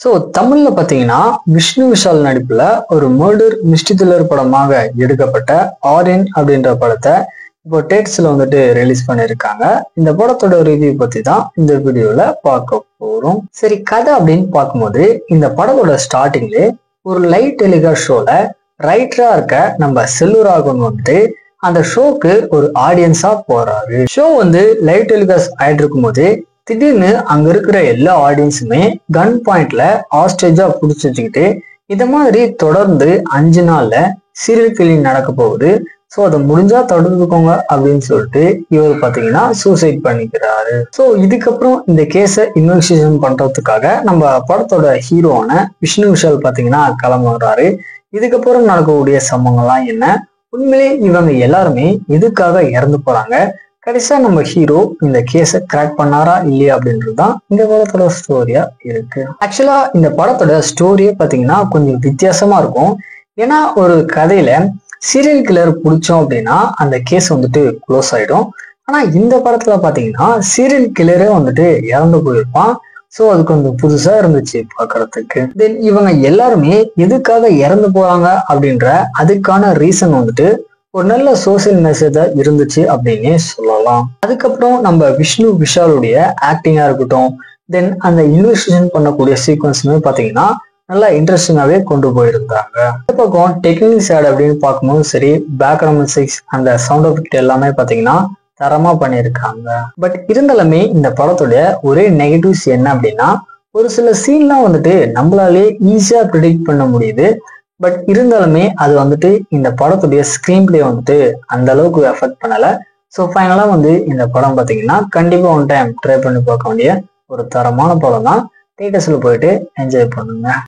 So தமிழ்ல பாத்தீங்கன்னா விஷ்ணு விஷால் நடிப்புல ஒரு மர்டர் மிஸ்ட்ரி த்ரில்லர் படமாக எடுக்கப்பட்ட ஆரியன் அப்படின்ற படத்தை இப்போ டேட்ஸ்ல ரிலீஸ் பண்ணியிருக்காங்க. இந்த படத்தோட ரிவ்யூ பத்தி தான் இந்த வீடியோல பார்க்க போறோம். சரி, கதை அப்படின்னு பார்க்கும்போது இந்த படத்தோட ஸ்டார்டிங்ல ஒரு லைட் டெலிகாஸ்ட் ஷோல ரைட்டரா இருக்க நம்ம செல்லுராகவன் அந்த ஷோக்கு ஒரு ஆடியன்ஸா போறாரு. ஷோ லைவ் டெலிகாஸ்ட் ஆயிட்டு இருக்கும் போது திடீர்னு அங்க இருக்கிற எல்லா ஆடியன்ஸுமே கன் பாயிண்ட்ல ஆஸ்டேஜா புடிச்சு வச்சுக்கிட்டு இத மாதிரி தொடர்ந்து 5 நாள்ல சீரியல் கில்லிங் நடக்க போகுது, ஸோ அதை முடிஞ்சா தொடர்ந்துக்கோங்க அப்படின்னு சொல்லிட்டு இவர் பாத்தீங்கன்னா சூசைட் பண்ணிக்கிறாரு. ஸோ இதுக்கப்புறம் இந்த கேஸை இன்வெஸ்டிகேஷன் பண்றதுக்காக நம்ம படத்தோட ஹீரோவான விஷ்ணு விஷால் பாத்தீங்கன்னா கிளம்புறாரு. இதுக்கப்புறம் நடக்கக்கூடிய சம்பவங்கள்லாம் என்ன, உண்மையிலே இவங்க எல்லாருமே எதுக்காக இறந்து போறாங்க, கடைசியா நம்ம ஹீரோ இந்த கேஸை கிராக் பண்ணாரா இல்லையா அப்படின்றதுதான் இந்த படத்தோட ஸ்டோரியா இருக்கு. ஆக்சுவலா இந்த படத்தோட ஸ்டோரியே பாத்தீங்கன்னா கொஞ்சம் வித்தியாசமா இருக்கும். ஏன்னா ஒரு கதையில சீரியல் கில்லர் பிடிச்சோம் அப்படின்னா அந்த கேஸ் க்ளோஸ் ஆயிடும். ஆனா இந்த படத்துல பாத்தீங்கன்னா சீரியல் கில்லரே இறந்து போயிருப்பான். ஸோ அது கொஞ்சம் புதுசா இருந்துச்சு பாக்குறதுக்கு. தென் இவங்க எல்லாருமே எதுக்காக இறந்து போறாங்க அப்படின்ற அதுக்கான ரீசன் ஒரு நல்ல சோசியல் மெசேஜா இருந்துச்சு அப்படின்னே சொல்லலாம். அதுக்கப்புறம் நம்ம விஷ்ணு விஷாலுடைய ஆக்டிங்கா இருக்கட்டும், தென் அந்த இன்வெஸ்டிகேஷன் பண்ணக்கூடிய சீக்வன்ஸுமே பாத்தீங்கன்னா நல்லா இன்ட்ரெஸ்டிங்காவே கொண்டு போயிருந்தாங்க. இந்த பக்கம் டெக்னிக்கல் சைடு அப்படின்னு பார்க்கும்போது சரி, பேக்ரவுண்ட் மியூசிக்ஸ் அந்த சவுண்ட் எஃபெக்ட் எல்லாமே பாத்தீங்கன்னா தரமா பண்ணியிருக்காங்க. பட் இருந்தாலுமே இந்த படத்துடைய ஒரே நெகட்டிவ்ஸ் என்ன அப்படின்னா, ஒரு சில சீன்லாம் நம்மளாலே ஈஸியா ப்ரிடிக்ட் பண்ண முடியுது. பட் இருந்தாலுமே அது இந்த படத்துடைய ஸ்கிரீன் பிளே அந்த அளவுக்கு எஃபெக்ட் பண்ணல. ஸோ ஃபைனலா இந்த படம் பாத்தீங்கன்னா கண்டிப்பா ஒன் டைம் ட்ரை பண்ணி பார்க்க வேண்டிய ஒரு தரமான படம் தான். தியேட்டர்ஸ்ல போயிட்டு என்ஜாய் பண்ணுங்க.